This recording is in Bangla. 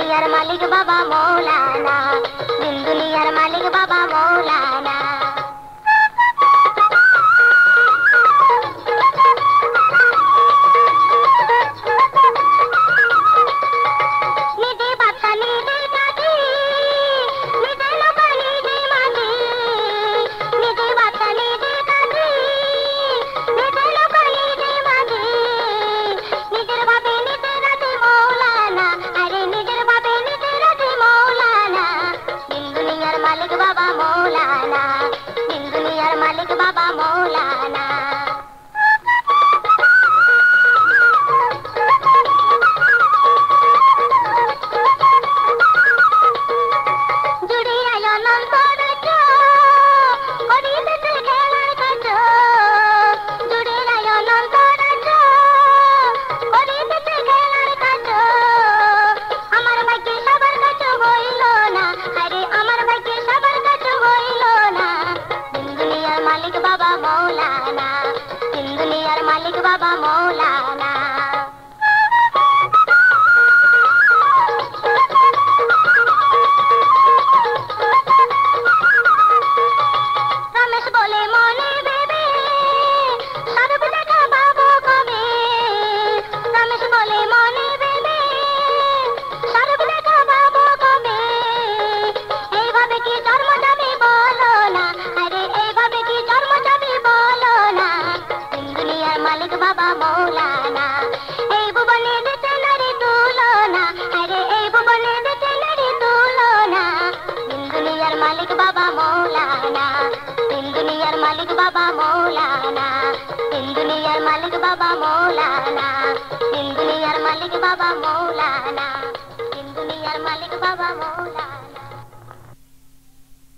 दुनियार मालिक बाबा मौलाना, दिन दुनियार मालिक बाबा मौलाना। मालिक बाबा मौलाना, दिन दुनियार मालिक बाबा मौलाना। जुड़ी आयो नंदोर जो, ओरी बिचल खेलार कजो। जुड़ी आयो नंदोर जो, ओरी बिचल खेलार कजो। আমার ভাগ্যে সবার কাছে হইল না, আরে আমার ভাগ্যে সবার কাছে হইল না। দিন দুনিয়ার মালিক বাবা মৌলানা, দিন দুনিয়ার মালিক বাবা মৌলানা। রমেশ বলে মনে ভেবে সর্ব দেখা পাবো কবে। রমেশ বলে মনে ভেবে সর্ব দেখা পাবো কবে। এইভাবে কি জন্ম যাবে বলো না, আরে এইভাবে কি জন্ম যাবে বলো না। দিন দুনিয়ার মালিক বাবা মৌলানা, এই ভুবনে দিতে নারী তুলনা, আরে এই ভুবনে দিতে নারী তুলনা। দিন দুনিয়ার মালিক বাবা মৌলানা, দিন দুনিয়ার মালিক বাবা মৌলানা, দিন দুনিয়ার মালিক বাবা মৌলানা, দিন দুনিয়ার মালিক বাবা মৌলানা, দিন দুনিয়ার মালিক বাবা মৌলানা।